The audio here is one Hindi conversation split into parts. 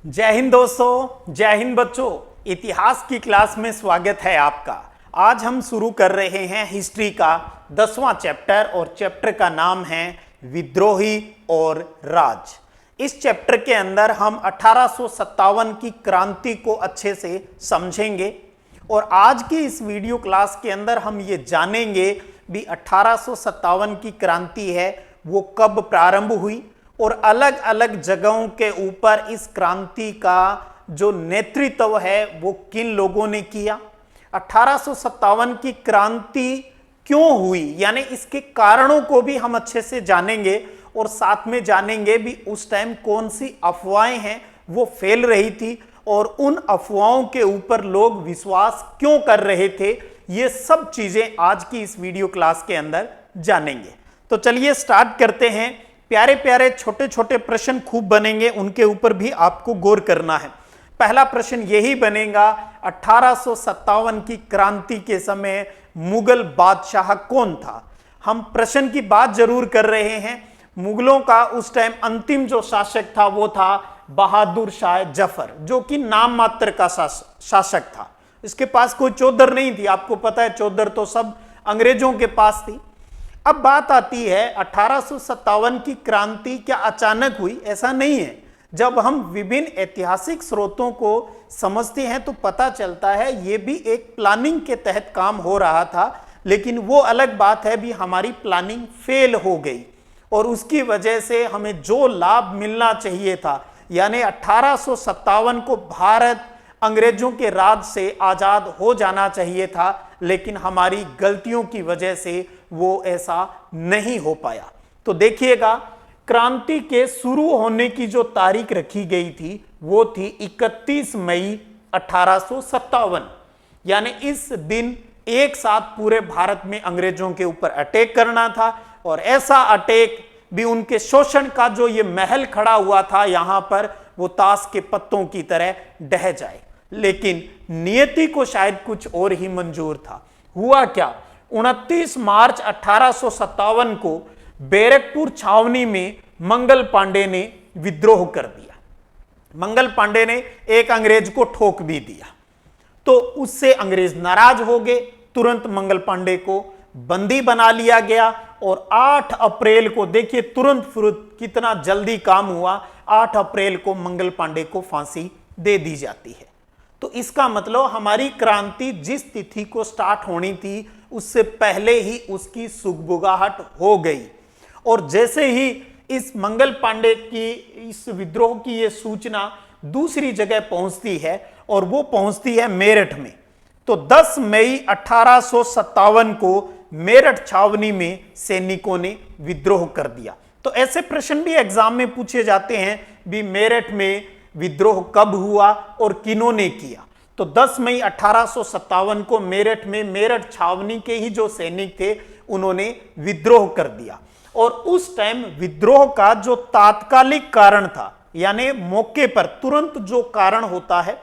जय हिंद दोस्तों, जय हिंद बच्चों। इतिहास की क्लास में स्वागत है आपका। आज हम शुरू कर रहे हैं हिस्ट्री का 10वां चैप्टर और चैप्टर का नाम है विद्रोही और राज। इस चैप्टर के अंदर हम 1857 की क्रांति को अच्छे से समझेंगे और आज की इस वीडियो क्लास के अंदर हम ये जानेंगे भी 1857 की क्रांति है वो कब प्रारंभ हुई और अलग अलग जगहों के ऊपर इस क्रांति का जो नेतृत्व है वो किन लोगों ने किया। 1857 की क्रांति क्यों हुई, यानी इसके कारणों को भी हम अच्छे से जानेंगे और साथ में जानेंगे भी उस टाइम कौन सी अफवाहें हैं वो फैल रही थी और उन अफवाहों के ऊपर लोग विश्वास क्यों कर रहे थे। ये सब चीजें आज की इस वीडियो क्लास के अंदर जानेंगे। तो चलिए स्टार्ट करते हैं। प्यारे प्यारे छोटे छोटे प्रश्न खूब बनेंगे, उनके ऊपर भी आपको गौर करना है। पहला प्रश्न यही बनेगा, 1857 की क्रांति के समय मुगल बादशाह कौन था। हम प्रश्न की बात जरूर कर रहे हैं। मुगलों का उस टाइम अंतिम जो शासक था वो था बहादुर शाह जफर, जो कि नाम मात्र का शासक था। इसके पास कोई चौधर नहीं थी। आपको पता है चौधर तो सब अंग्रेजों के पास थी। अब बात आती है 1857 की क्रांति क्या अचानक हुई, ऐसा नहीं है। जब हम विभिन्न ऐतिहासिक स्रोतों को समझते हैं तो पता चलता है ये भी एक प्लानिंग के तहत काम हो रहा था, लेकिन वो अलग बात है भी हमारी प्लानिंग फेल हो गई और उसकी वजह से हमें जो लाभ मिलना चाहिए था, यानी 1857 को भारत अंग्रेजों के राज से आजाद हो जाना चाहिए था, लेकिन हमारी गलतियों की वजह से वो ऐसा नहीं हो पाया। तो देखिएगा, क्रांति के शुरू होने की जो तारीख रखी गई थी वो थी 31 मई 1857, यानी इस दिन एक साथ पूरे भारत में अंग्रेजों के ऊपर अटैक करना था और ऐसा अटैक भी उनके शोषण का जो ये महल खड़ा हुआ था यहां पर वो ताश के पत्तों की तरह ढह जाए। लेकिन नियति को शायद कुछ और ही मंजूर था। हुआ क्या, 29 मार्च 1857 को बैरकपुर छावनी में मंगल पांडे ने विद्रोह कर दिया। मंगल पांडे ने एक अंग्रेज को ठोक भी दिया, तो उससे अंग्रेज नाराज हो गए। तुरंत मंगल पांडे को बंदी बना लिया गया और 8 अप्रैल को, देखिए तुरंत फुरत कितना जल्दी काम हुआ, 8 अप्रैल को मंगल पांडे को फांसी दे दी जाती है। तो इसका मतलब हमारी क्रांति जिस तिथि को स्टार्ट होनी थी उससे पहले ही उसकी सुगबुगाहट हो गई। और जैसे ही इस मंगल पांडे की इस विद्रोह की ये सूचना दूसरी जगह पहुंचती है और वो पहुंचती है मेरठ में, तो 10 मई 1857 को मेरठ छावनी में सैनिकों ने विद्रोह कर दिया। तो ऐसे प्रश्न भी एग्जाम में पूछे जाते हैं भी मेरठ में विद्रोह कब हुआ और किन्होंने किया। तो 10 मई 1857 को मेरठ में मेरठ छावनी के ही जो सैनिक थे उन्होंने विद्रोह कर दिया। और उस टाइम विद्रोह का जो तात्कालिक कारण था, यानी मौके पर तुरंत जो कारण होता है,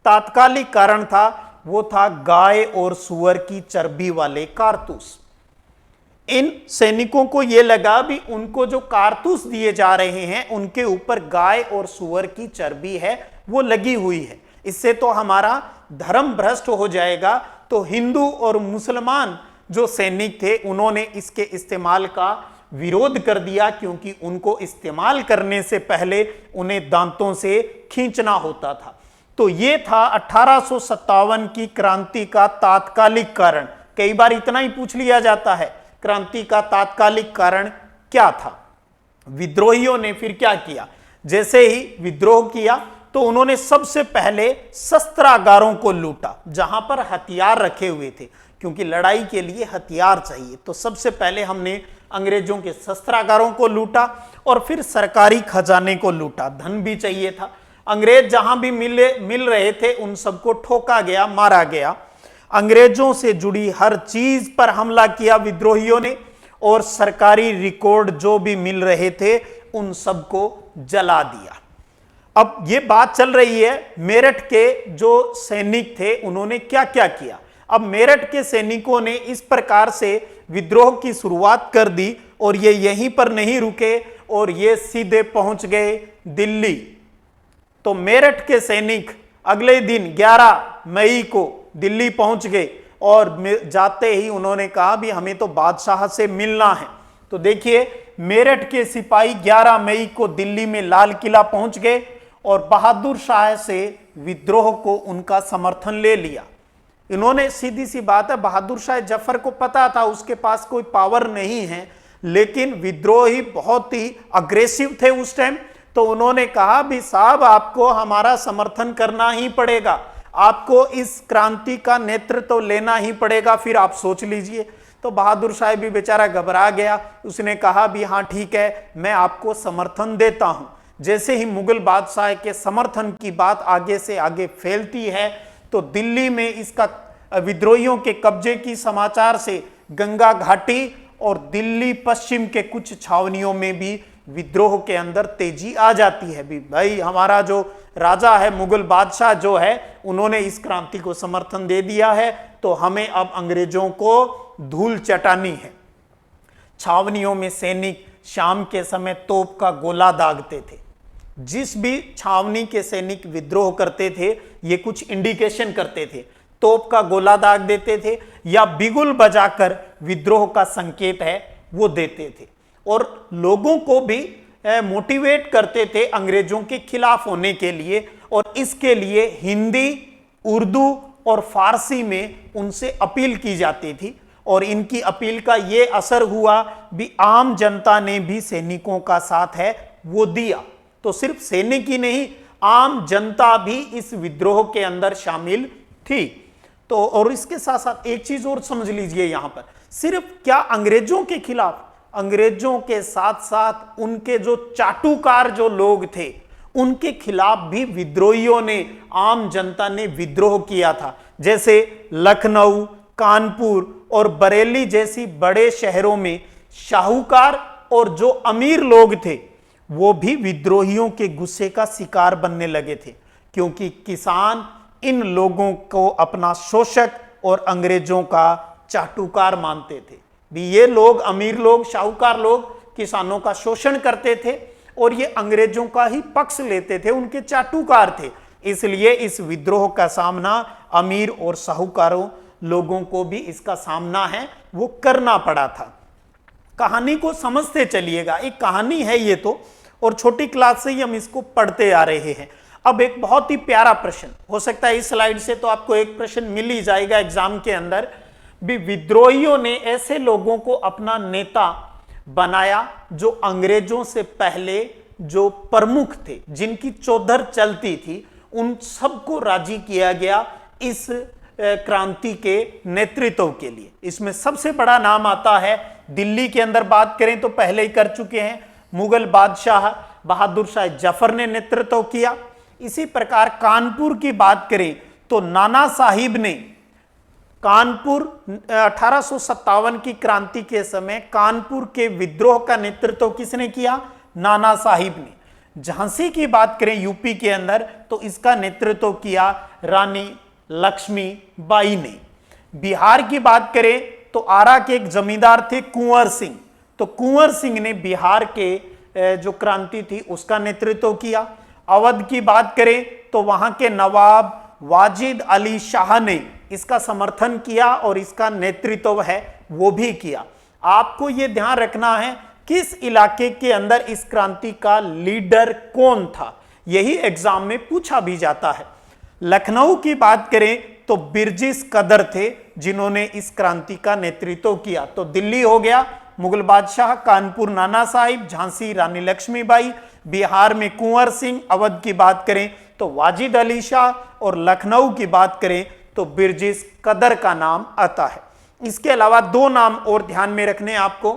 तात्कालिक कारण था वो था गाय और सुअर की चर्बी वाले कारतूस। इन सैनिकों को यह लगा भी उनको जो कारतूस दिए जा रहे हैं उनके ऊपर गाय और सुअर की चर्बी है वो लगी हुई है, इससे तो हमारा धर्म भ्रष्ट हो जाएगा। तो हिंदू और मुसलमान जो सैनिक थे उन्होंने इसके इस्तेमाल का विरोध कर दिया, क्योंकि उनको इस्तेमाल करने से पहले उन्हें दांतों से खींचना होता था। तो ये था 1857 की क्रांति का तात्कालिक कारण। कई बार इतना ही पूछ लिया जाता है, क्रांति का तात्कालिक कारण क्या था। विद्रोहियों ने फिर क्या किया, जैसे ही विद्रोह किया तो उन्होंने सबसे पहले शस्त्रागारों को लूटा जहां पर हथियार रखे हुए थे, क्योंकि लड़ाई के लिए हथियार चाहिए। तो सबसे पहले हमने अंग्रेजों के शस्त्रागारों को लूटा और फिर सरकारी खजाने को लूटा। धन भी चाहिए था। अंग्रेज जहां भी मिल रहे थे उन सबको ठोका गया, मारा गया। अंग्रेजों से जुड़ी हर चीज पर हमला किया विद्रोहियों ने और सरकारी रिकॉर्ड जो भी मिल रहे थे उन सबको जला दिया। अब ये बात चल रही है, मेरठ के जो सैनिक थे उन्होंने क्या क्या किया। अब मेरठ के सैनिकों ने इस प्रकार से विद्रोह की शुरुआत कर दी और ये यहीं पर नहीं रुके और ये सीधे पहुंच गए दिल्ली। तो मेरठ के सैनिक अगले दिन 11 मई को दिल्ली पहुंच गए और जाते ही उन्होंने कहा भी हमें तो बादशाह से मिलना है। तो देखिए मेरठ के सिपाही 11 मई को दिल्ली में लाल किला पहुंच गए और बहादुर शाह से विद्रोह को उनका समर्थन ले लिया। इन्होंने, सीधी सी बात है, बहादुर शाह जफर को पता था उसके पास कोई पावर नहीं है, लेकिन विद्रोही बहुत ही अग्रेसिव थे उस टाइम। तो उन्होंने कहा भी साहब आपको हमारा समर्थन करना ही पड़ेगा, आपको इस क्रांति का नेतृत्व लेना ही पड़ेगा, फिर आप सोच लीजिए। तो बहादुर शाह भी बेचारा घबरा गया, उसने कहा भी हाँ ठीक है मैं आपको समर्थन देता हूं। जैसे ही मुगल बादशाह के समर्थन की बात आगे से आगे फैलती है तो दिल्ली में इसका विद्रोहियों के कब्जे की समाचार से गंगा घाटी और दिल्ली पश्चिम के कुछ छावनियों में भी विद्रोह के अंदर तेजी आ जाती है। भी भाई हमारा जो राजा है, मुगल बादशाह जो है, उन्होंने इस क्रांति को समर्थन दे दिया है, तो हमें अब अंग्रेजों को धूल चटानी है। छावनियों में सैनिक शाम के समय तोप का गोला दागते थे। जिस भी छावनी के सैनिक विद्रोह करते थे ये कुछ इंडिकेशन करते थे, तोप का गोला दाग देते थे या बिगुल बजाकर विद्रोह का संकेत है वो देते थे, और लोगों को भी मोटिवेट करते थे अंग्रेजों के खिलाफ होने के लिए। और इसके लिए हिंदी, उर्दू और फारसी में उनसे अपील की जाती थी, और इनकी अपील का ये असर हुआ भी आम जनता ने भी सैनिकों का साथ है वो दिया। तो सिर्फ सैनिक ही नहीं, आम जनता भी इस विद्रोह के अंदर शामिल थी। तो और इसके साथ साथ एक चीज और समझ लीजिए, यहां पर सिर्फ क्या अंग्रेजों के खिलाफ, अंग्रेजों के साथ साथ उनके जो चाटुकार जो लोग थे उनके खिलाफ भी विद्रोहियों ने, आम जनता ने विद्रोह किया था। जैसे लखनऊ, कानपुर और बरेली जैसी बड़े शहरों में शाहूकार और जो अमीर लोग थे वो भी विद्रोहियों के गुस्से का शिकार बनने लगे थे, क्योंकि किसान इन लोगों को अपना शोषक और अंग्रेजों का चाटुकार मानते थे। भी ये लोग, अमीर लोग, शाहूकार लोग किसानों का शोषण करते थे और ये अंग्रेजों का ही पक्ष लेते थे, उनके चाटुकार थे। इसलिए इस विद्रोह का सामना अमीर और शाहूकारों लोगों को भी इसका सामना है वो करना पड़ा था। कहानी को समझते चलिएगा, एक कहानी है ये तो, और छोटी क्लास से ही हम इसको पढ़ते आ रहे हैं। अब एक बहुत ही प्यारा प्रश्न, हो सकता है इस स्लाइड से तो आपको एक प्रश्न मिल ही जाएगा एग्जाम के अंदर भी। विद्रोहियों ने ऐसे लोगों को अपना नेता बनाया जो अंग्रेजों से पहले जो प्रमुख थे, जिनकी चौधर चलती थी, उन सबको राजी किया गया इस क्रांति के नेतृत्व के लिए। इसमें सबसे बड़ा नाम आता है, दिल्ली के अंदर बात करें तो पहले ही कर चुके हैं, मुगल बादशाह बहादुर शाह जफर ने नेतृत्व किया। इसी प्रकार कानपुर की बात करें तो नाना साहिब ने कानपुर 1857 की क्रांति के समय कानपुर के विद्रोह का नेतृत्व किसने किया? नाना साहिब ने। झांसी की बात करें यूपी के अंदर तो इसका नेतृत्व किया रानी लक्ष्मीबाई ने। बिहार की बात करें तो आरा के एक जमींदार थे कुंवर सिंह, तो कुंवर सिंह ने बिहार के जो क्रांति थी उसका नेतृत्व किया। अवध की बात करें तो वहां के नवाब वाजिद अली शाह ने इसका समर्थन किया और इसका नेतृत्व है वो भी किया। आपको यह ध्यान रखना है किस इलाके के अंदर इस क्रांति का लीडर कौन था, यही एग्जाम में पूछा भी जाता है। लखनऊ की बात करें तो बिरजिस कदर थे जिन्होंने इस क्रांति का नेतृत्व किया। तो दिल्ली हो गया मुगल बादशाह, कानपुर नाना साहिब, झांसी रानी लक्ष्मीबाई, बिहार में कुंवर सिंह, अवध की बात करें तो वाजिद अली शाह और लखनऊ की बात करें तो बिरजिस कदर का नाम आता है। इसके अलावा दो नाम और ध्यान में रखने आपको।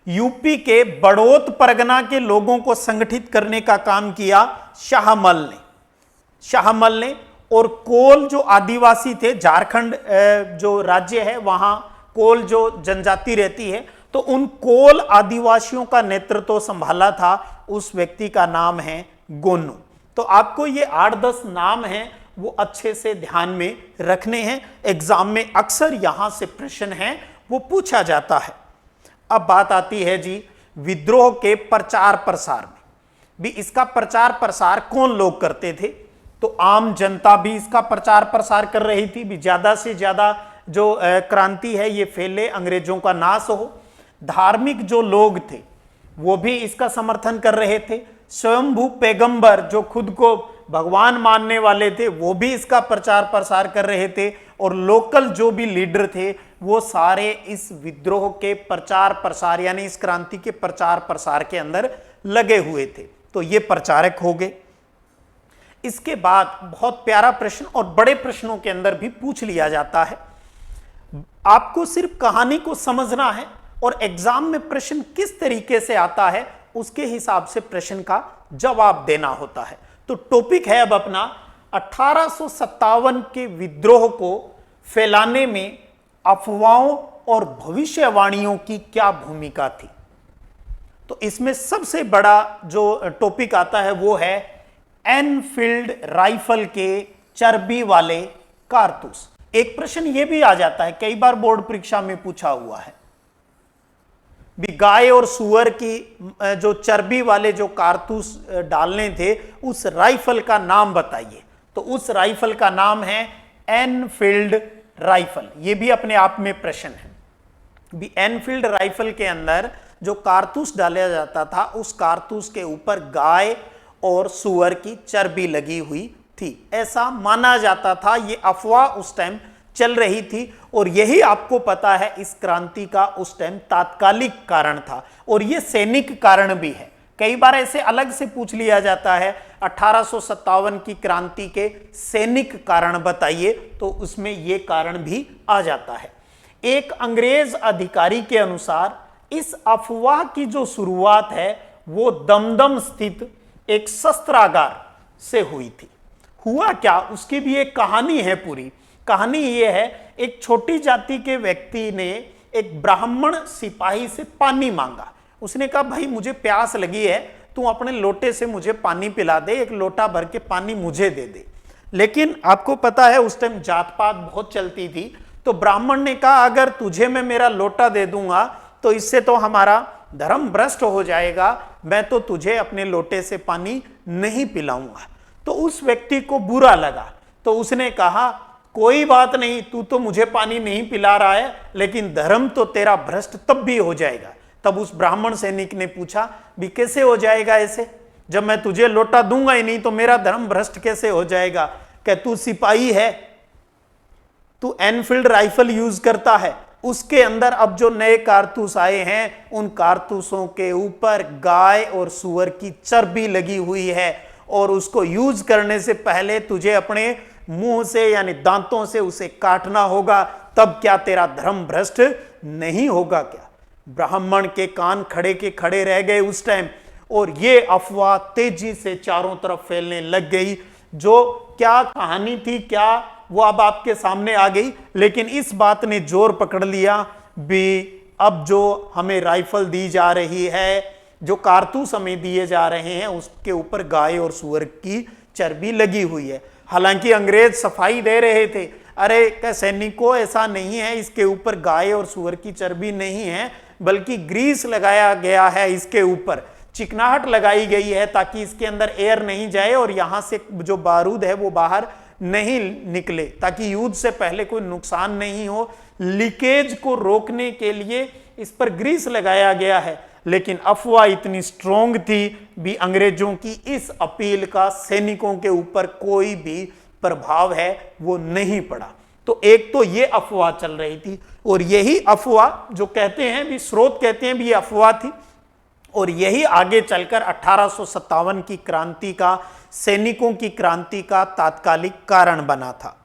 यूपी के बड़ौत परगना के लोगों को संगठित करने का काम किया शाहमल ने। और कोल जो आदिवासी थे, झारखंड जो राज्य है वहां कोल जो जनजाति रहती है, तो उन कोल आदिवासियों का नेतृत्व संभाला था, उस व्यक्ति का नाम है गोनू। तो आपको ये 8-10 नाम हैं वो अच्छे से ध्यान में रखने हैं, एग्जाम में अक्सर यहां से प्रश्न है वो पूछा जाता है। अब बात आती है जी विद्रोह के प्रचार प्रसार में। भी इसका प्रचार प्रसार कौन लोग करते थे? तो आम जनता भी इसका प्रचार प्रसार कर रही थी भी ज्यादा से ज्यादा जो क्रांति है ये फैले, अंग्रेजों का नाश हो। धार्मिक जो लोग थे वो भी इसका समर्थन कर रहे थे। स्वयंभू पैगंबर जो खुद को भगवान मानने वाले थे वो भी इसका प्रचार प्रसार कर रहे थे। और लोकल जो भी लीडर थे वो सारे इस विद्रोह के प्रचार प्रसार यानी इस क्रांति के प्रचार प्रसार के अंदर लगे हुए थे। तो ये प्रचारक हो गए। इसके बाद बहुत प्यारा प्रश्न और बड़े प्रश्नों के अंदर भी पूछ लिया जाता है। आपको सिर्फ कहानी को समझना है और एग्जाम में प्रश्न किस तरीके से आता है उसके हिसाब से प्रश्न का जवाब देना होता है। तो टॉपिक है अब अपना 1857 के विद्रोह को फैलाने में अफवाहों और भविष्यवाणियों की क्या भूमिका थी। तो इसमें सबसे बड़ा जो टॉपिक आता है वो है एनफील्ड राइफल के चर्बी वाले कारतूस। एक प्रश्न ये भी आ जाता है, कई बार बोर्ड परीक्षा में पूछा हुआ है भी गाय और सुअर की जो चर्बी वाले जो कारतूस डालने थे उस राइफल का नाम बताइए। तो उस राइफल का नाम है एनफील्ड राइफल। ये भी अपने आप में प्रश्न है भी एनफील्ड राइफल के अंदर जो कारतूस डाला जाता था उस कारतूस के ऊपर गाय और सुअर की चर्बी लगी हुई थी, ऐसा माना जाता था। ये अफवाह उस टाइम चल रही थी और यही आपको पता है इस क्रांति का उस टाइम तात्कालिक कारण था और ये सैनिक कारण भी है। कई बार ऐसे अलग से पूछ लिया जाता है 1857 की क्रांति के सैनिक कारण बताइए, तो उसमें ये कारण भी आ जाता है। एक अंग्रेज अधिकारी के अनुसार इस अफवाह की जो शुरुआत है वो दमदम स्थित एक शस्त्रागार से हुई थी। हुआ क्या उसकी भी एक कहानी है। पूरी कहानी ये है, एक छोटी जाति के व्यक्ति ने एक ब्राह्मण सिपाही से पानी मांगा। उसने कहा भाई मुझे प्यास लगी है, तू अपने लोटे से मुझे पानी पिला दे, एक लोटा भर के पानी मुझे दे दे। लेकिन आपको पता है उस टाइम जात पात बहुत चलती थी, तो ब्राह्मण ने कहा अगर तुझे मैं मेरा लोटा दे दूंगा तो इससे तो हमारा धर्म भ्रष्ट हो जाएगा, मैं तो तुझे अपने लोटे से पानी नहीं पिलाऊंगा। तो उस व्यक्ति को बुरा लगा, तो उसने कहा कोई बात नहीं, तू तो मुझे पानी नहीं पिला रहा है लेकिन धर्म तो तेरा भ्रष्ट तब भी हो जाएगा। तब उस ब्राह्मण सैनिक ने पूछा भी कैसे हो जाएगा ऐसे, जब मैं तुझे लोटा दूंगा ही नहीं तो मेरा धर्म भ्रष्ट कैसे हो जाएगा। क्या तू सिपाही है, तू एनफील्ड राइफल यूज करता है, उसके अंदर अब जो नए कारतूस आए हैं उन कारतूसों के ऊपर गाय और सुअर की चर्बी लगी हुई है और उसको यूज करने से पहले तुझे अपने मुंह से यानी दांतों से उसे काटना होगा, तब क्या तेरा धर्म भ्रष्ट नहीं होगा क्या। ब्राह्मण के कान खड़े के खड़े रह गए उस टाइम और ये अफवाह तेजी से चारों तरफ फैलने लग गई। जो क्या कहानी थी क्या वो अब आपके सामने आ गई, लेकिन इस बात ने जोर पकड़ लिया भी अब जो हमें राइफल दी जा रही है, जो कारतूस हमें दिए जा रहे हैं उसके ऊपर गाय और सुअर की चर्बी लगी हुई है। हालांकि अंग्रेज सफाई दे रहे थे, अरे क्या सैनिकों ऐसा नहीं है, इसके ऊपर गाय और सुअर की चर्बी नहीं है बल्कि ग्रीस लगाया गया है, इसके ऊपर चिकनाहट लगाई गई है ताकि इसके अंदर एयर नहीं जाए और यहां से जो बारूद है वो बाहर नहीं निकले, ताकि युद्ध से पहले कोई नुकसान नहीं हो। लीकेज को रोकने के लिए इस पर ग्रीस लगाया गया है। लेकिन अफवाह इतनी स्ट्रोंग थी भी अंग्रेजों की इस अपील का सैनिकों के ऊपर कोई भी प्रभाव है वो नहीं पड़ा। तो एक तो ये अफवाह चल रही थी और यही अफवाह जो कहते हैं भी स्रोत कहते हैं भी ये अफवाह थी और यही आगे चलकर 1857 की क्रांति का, सैनिकों की क्रांति का तात्कालिक कारण बना था।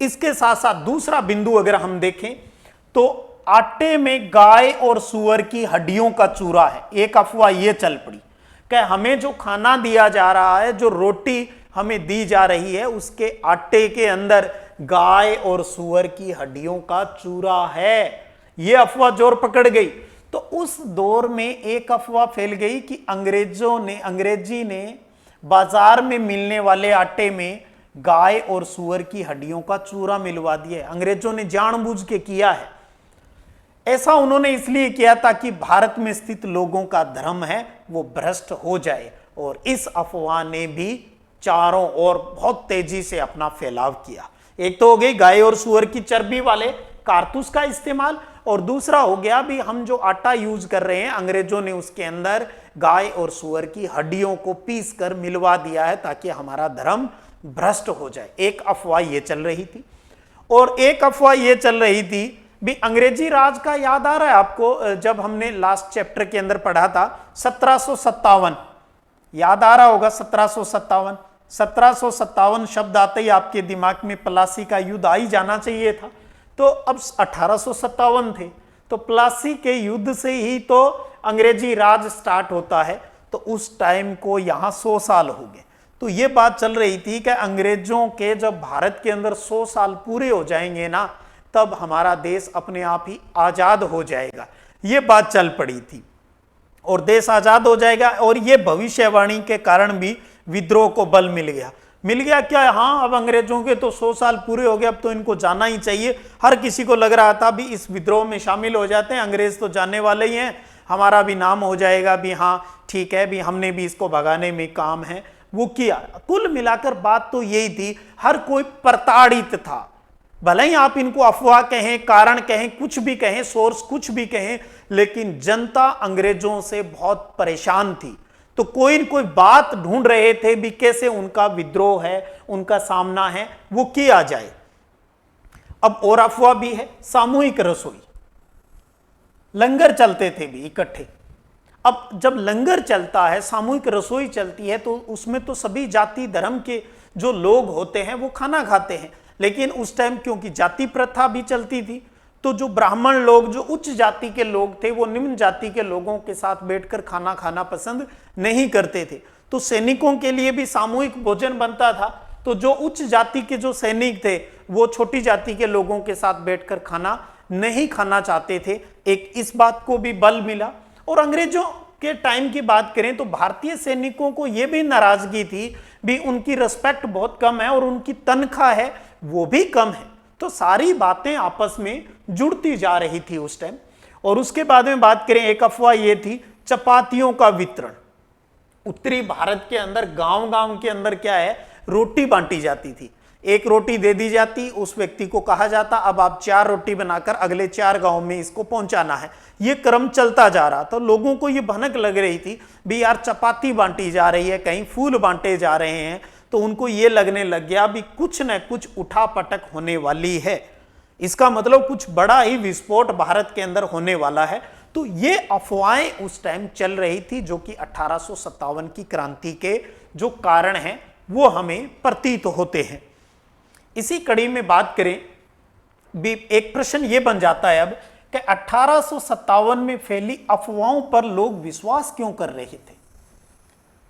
इसके साथ साथ दूसरा बिंदु अगर हम देखें तो आटे में गाय और सुअर की हड्डियों का चूरा है। एक अफवाह यह चल पड़ी कि हमें जो खाना दिया जा रहा है, जो रोटी हमें दी जा रही है, उसके आटे के अंदर गाय और सुअर की हड्डियों का चूरा है। यह अफवाह जोर पकड़ गई। तो उस दौर में एक अफवाह फैल गई कि अंग्रेजी ने बाजार में मिलने वाले आटे में गाय और सुअर की हड्डियों का चूरा मिलवा दिया है। अंग्रेजों ने जानबूझ के किया है। ऐसा उन्होंने इसलिए किया ताकि भारत में स्थित लोगों का धर्म है वो भ्रष्ट हो जाए और इस अफवाह ने भी चारों ओर बहुत तेजी से अपना फैलाव किया। एक तो हो गई गाय और सूअर की चर्बी वाले कारतूस का इस्तेमाल, और दूसरा हो गया भी हम जो आटा यूज कर रहे हैं, अंग्रेजों ने उसके अंदर गाय और सूअर की हड्डियों को पीस कर मिलवा दिया है ताकि हमारा धर्म भ्रष्ट हो जाए। एक अफवाह ये चल रही थी, और एक अफवाह ये चल रही थी भी अंग्रेजी राज का। याद आ रहा है आपको जब हमने लास्ट चैप्टर के अंदर पढ़ा था 1757, याद आ रहा होगा 1757। 1757 शब्द आते ही आपके दिमाग में प्लासी का युद्ध आ ही जाना चाहिए था। तो अब 1857 थे, तो प्लासी के युद्ध से ही तो अंग्रेजी राज स्टार्ट होता है। तो उस टाइम को यहां 100 साल हो गए। तो ये बात चल रही थी कि अंग्रेजों के जब भारत के अंदर 100 साल पूरे हो जाएंगे ना, तब हमारा देश अपने आप ही आजाद हो जाएगा। ये बात चल पड़ी थी और देश आजाद हो जाएगा। और ये भविष्यवाणी के कारण भी विद्रोह को बल मिल गया। मिल गया क्या? हाँ, अब अंग्रेजों के तो 100 साल पूरे हो गए, अब तो इनको जाना ही चाहिए। हर किसी को लग रहा था भी इस विद्रोह में शामिल हो जाते हैं, अंग्रेज तो जाने वाले ही हैं, हमारा भी नाम हो जाएगा भी हाँ ठीक है भी हमने भी इसको भगाने में काम है वो किया। कुल मिलाकर बात तो यही थी, हर कोई प्रताड़ित था। भले ही आप इनको अफवाह कहें, कारण कहें, कुछ भी कहें, सोर्स कुछ भी कहें, लेकिन जनता अंग्रेजों से बहुत परेशान थी। तो कोई न कोई बात ढूंढ रहे थे भी कैसे उनका विद्रोह है, उनका सामना है, वो किया जाए। अब और अफवाह भी है, सामूहिक रसोई, लंगर चलते थे भी इकट्ठे। अब जब लंगर चलता है, सामूहिक रसोई चलती है, तो उसमें तो सभी जाति धर्म के जो लोग होते हैं वो खाना खाते हैं। लेकिन उस टाइम क्योंकि जाति प्रथा भी चलती थी, तो जो ब्राह्मण लोग, जो उच्च जाति के लोग थे, वो निम्न जाति के लोगों के साथ बैठकर खाना खाना पसंद नहीं करते थे। तो सैनिकों के लिए भी सामूहिक भोजन बनता था। तो जो उच्च जाति के जो सैनिक थे, वो छोटी जाति के लोगों के साथ बैठकर खाना नहीं खाना चाहते थे। एक इस बात को भी बल मिला। और अंग्रेजों के टाइम की बात करें तो भारतीय सैनिकों को यह भी नाराजगी थी भी उनकी रिस्पेक्ट बहुत कम है और उनकी तनख्वाह है वो भी कम है। तो सारी बातें आपस में जुड़ती जा रही थी उस टाइम। और उसके बाद में बात करें, एक अफवाह यह थी चपातियों का वितरण। उत्तरी भारत के अंदर गांव-गांव के अंदर क्या है, रोटी बांटी जाती थी। एक रोटी दे दी जाती, उस व्यक्ति को कहा जाता अब आप 4 रोटी बनाकर अगले 4 गांव में इसको पहुंचाना है। ये क्रम चलता जा रहा था। लोगों को ये भनक लग रही थी भी यार चपाती बांटी जा रही है, कहीं फूल बांटे जा रहे हैं। तो उनको ये लगने लग गया भी कुछ न कुछ उठापटक होने वाली है, इसका मतलब कुछ बड़ा ही विस्फोट भारत के अंदर होने वाला है। तो ये अफवाहें उस टाइम चल रही थी, जो कि 1857 की क्रांति के जो कारण हैं वो हमें प्रतीत होते हैं। इसी कड़ी में बात करें भी एक प्रश्न ये बन जाता है अब कि 1857 में फैली अफवाहों पर लोग विश्वास क्यों कर रहे थे?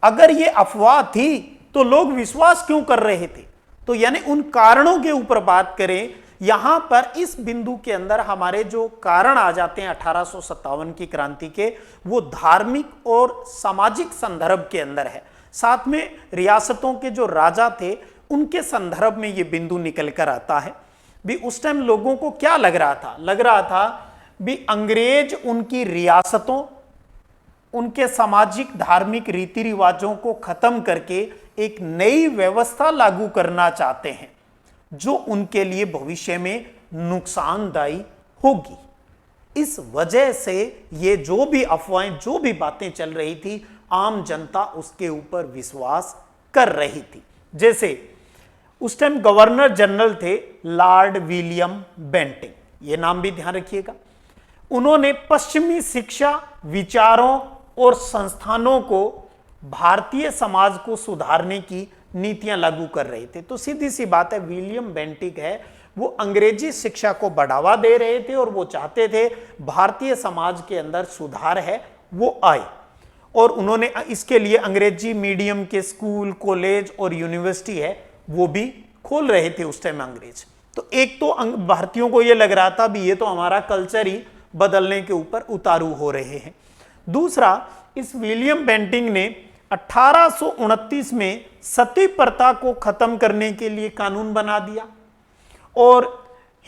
अगर ये अफवाह थी तो लोग विश्वास क्यों कर रहे थे? तो यानी उन कारणों के ऊपर बात करें। यहां पर इस बिंदु के अंदर हमारे जो कारण आ जाते हैं 1857 की क्रांति के, वो धार्मिक और सामाजिक संदर्भ के अंदर है। साथ में रियासतों के जो राजा थे उनके संदर्भ में ये बिंदु निकल कर आता है। भी उस टाइम लोगों को क्या लग रहा था? लग रहा था भी अंग्रेज उनकी रियासतों, उनके सामाजिक धार्मिक रीति रिवाजों को खत्म करके एक नई व्यवस्था लागू करना चाहते हैं जो उनके लिए भविष्य में नुकसानदायी होगी। इस वजह से ये जो भी अफवाहें, जो भी बातें चल रही थी, आम जनता उसके ऊपर विश्वास कर रही थी। जैसे उस टाइम गवर्नर जनरल थे लॉर्ड विलियम बेंटिंक, ये नाम भी ध्यान रखिएगा। उन्होंने पश्चिमी शिक्षा, विचारों और संस्थानों को भारतीय समाज को सुधारने की नीतियां लागू कर रहे थे। तो सीधी सी बात है, विलियम बेंटिक है वो अंग्रेजी शिक्षा को बढ़ावा दे रहे थे और वो चाहते थे भारतीय समाज के अंदर सुधार है वो आए। और उन्होंने इसके लिए अंग्रेजी मीडियम के स्कूल, कॉलेज और यूनिवर्सिटी है वो भी खोल रहे थे उस टाइम अंग्रेज। तो एक तो भारतीयों को ये लग रहा था भी ये तो हमारा कल्चर ही बदलने के ऊपर उतारू हो रहे हैं। दूसरा, इस विलियम बेंटिक ने 1829 में सती प्रथा को खत्म करने के लिए कानून बना दिया और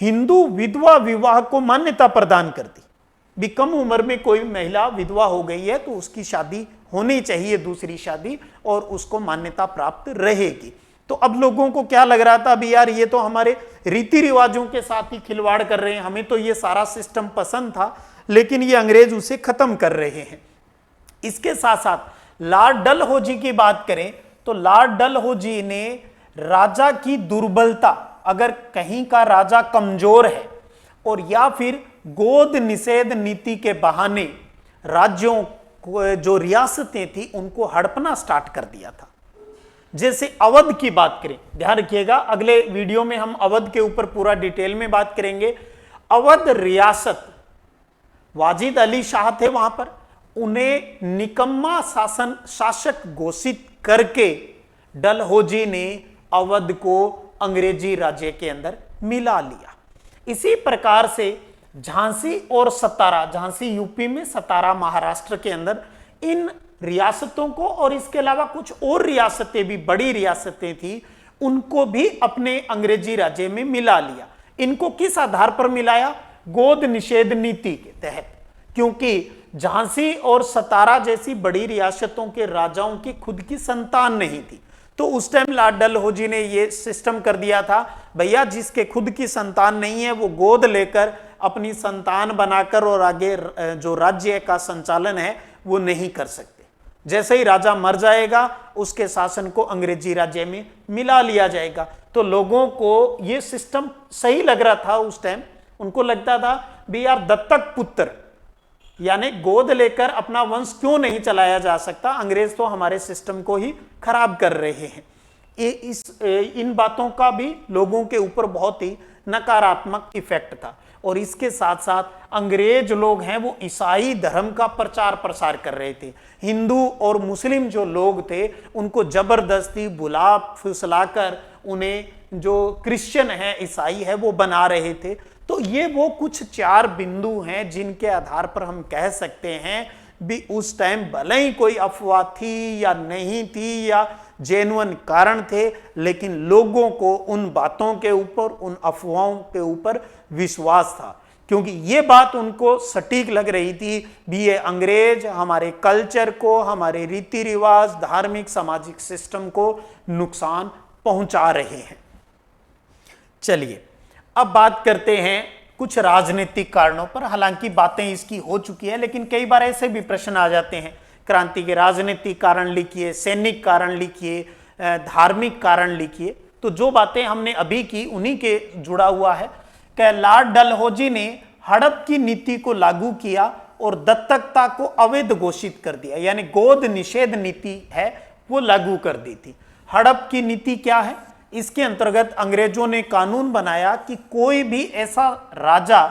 हिंदू विधवा विवाह को मान्यता प्रदान कर दी। भी कम उम्र में कोई महिला विधवा हो गई है तो उसकी शादी होनी चाहिए दूसरी शादी और उसको मान्यता प्राप्त रहेगी। तो अब लोगों को क्या लग रहा था, अभी यार ये तो हमारे रीति रिवाजों के साथ ही खिलवाड़ कर रहे हैं, हमें तो ये सारा सिस्टम पसंद था, लेकिन ये अंग्रेज उसे खत्म कर रहे हैं। इसके साथ साथ लॉर्ड डलहौजी की बात करें तो लॉर्ड डलहौजी ने राजा की दुर्बलता, अगर कहीं का राजा कमजोर है और या फिर गोद निषेध नीति के बहाने राज्यों को, जो रियासतें थी, उनको हड़पना स्टार्ट कर दिया था। जैसे अवध की बात करें, ध्यान रखिएगा अगले वीडियो में हम अवध के ऊपर पूरा डिटेल में बात करेंगे। अवध रियासत, वाजिद अली शाह थे वहां पर, उन्हें निकम्मा शासक घोषित करके डलहौजी ने अवध को अंग्रेजी राज्य के अंदर मिला लिया। इसी प्रकार से झांसी और सतारा, झांसी यूपी में, सतारा महाराष्ट्र के अंदर, इन रियासतों को और इसके अलावा कुछ और रियासतें भी, बड़ी रियासतें थी, उनको भी अपने अंग्रेजी राज्य में मिला लिया। इनको किस आधार पर मिलाया? गोद निषेध नीति के तहत, क्योंकि झांसी और सतारा जैसी बड़ी रियासतों के राजाओं की खुद की संतान नहीं थी। तो उस टाइम लॉर्ड डलहौजी ने ये सिस्टम कर दिया था, भैया जिसके खुद की संतान नहीं है वो गोद लेकर अपनी संतान बनाकर और आगे जो राज्य का संचालन है वो नहीं कर सकते। जैसे ही राजा मर जाएगा उसके शासन को अंग्रेजी राज्य में मिला लिया जाएगा। तो लोगों को ये सिस्टम सही लग रहा था उस टाइम, उनको लगता था भी यार दत्तक पुत्र यानी गोद लेकर अपना वंश क्यों नहीं चलाया जा सकता, अंग्रेज तो हमारे सिस्टम को ही खराब कर रहे हैं। इन बातों का भी लोगों के ऊपर बहुत ही नकारात्मक इफेक्ट था। और इसके साथ साथ अंग्रेज लोग हैं वो ईसाई धर्म का प्रचार प्रसार कर रहे थे। हिंदू और मुस्लिम जो लोग थे उनको जबरदस्ती बुला फुसलाकर उन्हें जो क्रिश्चियन है, ईसाई है, वो बना रहे थे। तो ये वो कुछ 4 बिंदु हैं जिनके आधार पर हम कह सकते हैं भी उस टाइम भले ही कोई अफवाह थी या नहीं थी या जेन्युइन कारण थे, लेकिन लोगों को उन बातों के ऊपर, उन अफवाहों के ऊपर विश्वास था, क्योंकि ये बात उनको सटीक लग रही थी भी ये अंग्रेज हमारे कल्चर को, हमारे रीति रिवाज, धार्मिक सामाजिक सिस्टम को नुकसान पहुंचा रहे हैं। चलिए अब बात करते हैं कुछ राजनीतिक कारणों पर। हालांकि बातें इसकी हो चुकी है, लेकिन कई बार ऐसे भी प्रश्न आ जाते हैं, क्रांति के राजनीतिक कारण लिखिए, सैनिक कारण लिखिए, धार्मिक कारण लिखिए। तो जो बातें हमने अभी की उन्हीं के जुड़ा हुआ है कि लॉर्ड डलहौजी ने हड़प की नीति को लागू किया और दत्तकता को अवैध घोषित कर दिया, यानी गोद निषेध नीति है वो लागू कर दी थी। हड़प की नीति क्या है? इसके अंतर्गत अंग्रेजों ने कानून बनाया कि कोई भी ऐसा राजा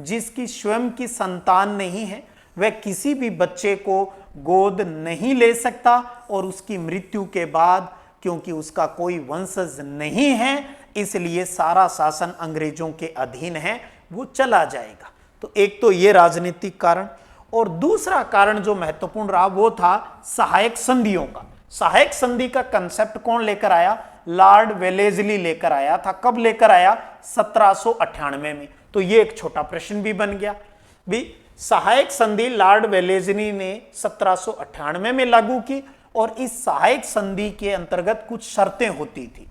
जिसकी स्वयं की संतान नहीं है वह किसी भी बच्चे को गोद नहीं ले सकता, और उसकी मृत्यु के बाद क्योंकि उसका कोई वंशज नहीं है इसलिए सारा शासन अंग्रेजों के अधीन है, वो चला जाएगा। तो एक तो ये राजनीतिक कारण, और दूसरा कारण जो महत्वपूर्ण रहा वो था सहायक संधियों का। सहायक संधि का कंसेप्ट कौन लेकर आया? लॉर्ड वेलेस्ली लेकर आया था। कब लेकर आया? 1798 में। तो ये एक छोटा प्रश्न भी बन गया भी सहायक संधि लॉर्ड वेलेस्ली ने 1798 में लागू की, और इस सहायक संधि के अंतर्गत कुछ शर्तें होती थी।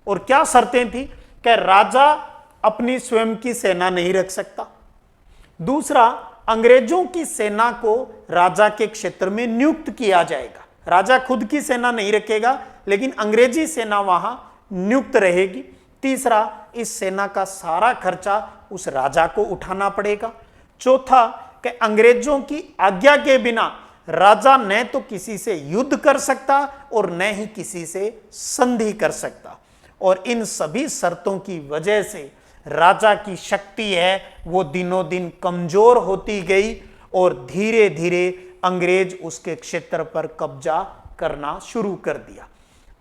और क्या शर्तें थी? कि राजा अपनी स्वयं की सेना नहीं रख सकता, दूसरा अंग्रेजों की सेना को राजा के क्षेत्र में नियुक्त किया जाएगा, राजा खुद की सेना नहीं रखेगा लेकिन अंग्रेजी सेना वहां नियुक्त रहेगी, तीसरा इस सेना का सारा खर्चा उस राजा को उठाना पड़ेगा, चौथा कि अंग्रेजों की आज्ञा के बिना राजा न तो किसी से युद्ध कर सकता और न ही किसी से संधि कर सकता। और इन सभी शर्तों की वजह से राजा की शक्ति है वो दिनों दिन कमजोर होती गई और धीरे धीरे अंग्रेज उसके क्षेत्र पर कब्जा करना शुरू कर दिया।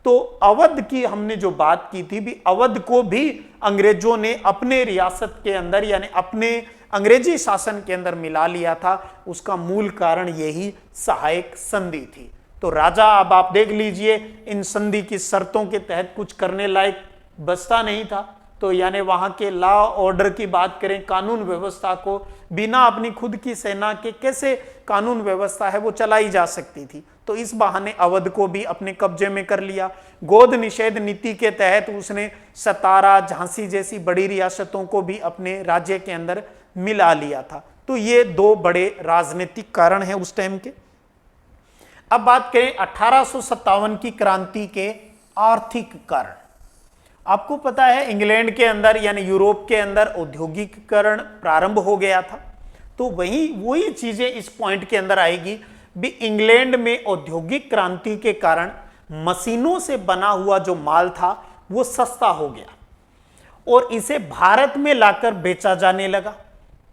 तो अवध की हमने जो बात की थी भी, अवध को भी अंग्रेजों ने अपने रियासत के अंदर यानी अपने अंग्रेजी शासन के अंदर मिला लिया था। उसका मूल कारण यही सहायक संधि थी। तो राजा, अब आप देख लीजिए, इन संधि की शर्तों के तहत कुछ करने लायक बचता नहीं था। तो यानी वहां के लॉ ऑर्डर की बात करें, कानून व्यवस्था को बिना अपनी खुद की सेना के कैसे कानून व्यवस्था है वो चलाई जा सकती थी। तो इस बहाने अवध को भी अपने कब्जे में कर लिया। गोद निषेध नीति के तहत उसने सतारा, झांसी जैसी बड़ी रियासतों को भी अपने राज्य के अंदर मिला लिया था। तो ये दो बड़े राजनीतिक कारण हैं उस टाइम के। अब बात करें 1857 की क्रांति के आर्थिक कारण। आपको पता है इंग्लैंड के अंदर यानी यूरोप के अंदर औद्योगिकीकरण प्रारंभ हो गया था। तो वही चीजें इस पॉइंट के अंदर आएगी भी। इंग्लैंड में औद्योगिक क्रांति के कारण मशीनों से बना हुआ जो माल था वो सस्ता हो गया और इसे भारत में लाकर बेचा जाने लगा।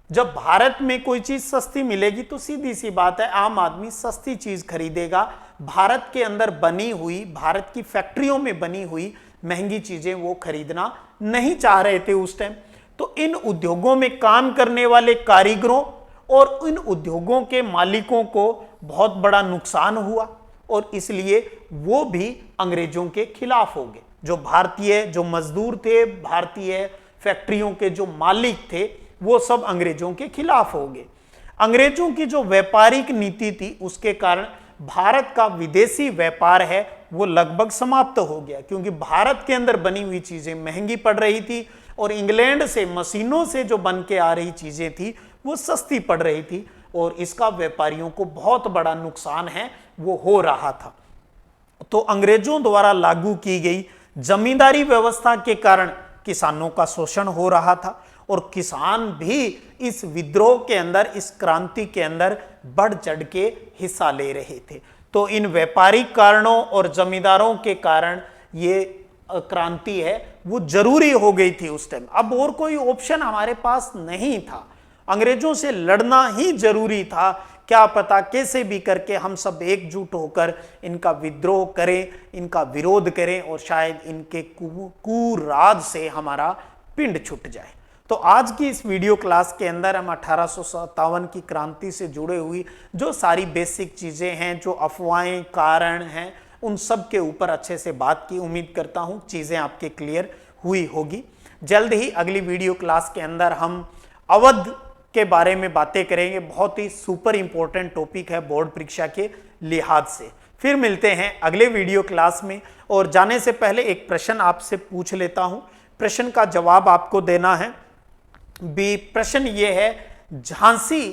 जब भारत में कोई चीज सस्ती मिलेगी तो सीधी सी बात है आम आदमी सस्ती चीज खरीदेगा। भारत के अंदर बनी हुई, भारत की फैक्ट्रियों में बनी हुई महंगी चीजें वो खरीदना नहीं चाह रहे थे उस टाइम। तो इन उद्योगों में काम करने वाले कारीगरों और इन उद्योगों के मालिकों को बहुत बड़ा नुकसान हुआ और इसलिए वो भी अंग्रेजों के खिलाफ हो गए। जो भारतीय जो मजदूर थे, भारतीय फैक्ट्रियों के जो मालिक थे, वो सब अंग्रेजों के खिलाफ हो गए। अंग्रेजों की जो व्यापारिक नीति थी उसके कारण भारत का विदेशी व्यापार है वो लगभग समाप्त हो गया, क्योंकि भारत के अंदर बनी हुई चीजें महंगी पड़ रही थी और इंग्लैंड से मशीनों से जो बन के आ रही चीजें थी वो सस्ती पड़ रही थी और इसका व्यापारियों को बहुत बड़ा नुकसान है वो हो रहा था। तो अंग्रेजों द्वारा लागू की गई जमींदारी व्यवस्था के कारण किसानों का शोषण हो रहा था और किसान भी इस विद्रोह के अंदर, इस क्रांति के अंदर बढ़ चढ़ के हिस्सा ले रहे थे। तो इन व्यापारिक कारणों और जमींदारों के कारण ये क्रांति है वो जरूरी हो गई थी उस टाइम। अब और कोई ऑप्शन हमारे पास नहीं था, अंग्रेजों से लड़ना ही जरूरी था। क्या पता कैसे भी करके हम सब एकजुट होकर इनका विद्रोह करें, इनका विरोध करें और शायद इनके कुराज से हमारा पिंड छूट जाए। तो आज की इस वीडियो क्लास के अंदर हम 1857 की क्रांति से जुड़े हुई जो सारी बेसिक चीजें हैं, जो अफवाहें, कारण हैं, उन सब के ऊपर अच्छे से बात की। उम्मीद करता हूं चीजें आपके क्लियर हुई होगी। जल्द ही अगली वीडियो क्लास के अंदर हम अवध के बारे में बातें करेंगे। बहुत ही सुपर इंपॉर्टेंट टॉपिक है बोर्ड परीक्षा के लिहाज से। फिर मिलते हैं अगले वीडियो क्लास में। और जाने से पहले एक प्रश्न आपसे पूछ लेता हूं, प्रश्न का जवाब आपको देना है। भी प्रश्न ये है, झांसी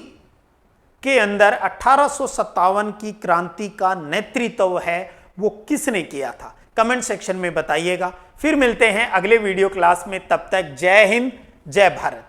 के अंदर 1857 की क्रांति का नेतृत्व है वो किसने किया था? कमेंट सेक्शन में बताइएगा। फिर मिलते हैं अगले वीडियो क्लास में, तब तक जय हिंद, जय भारत।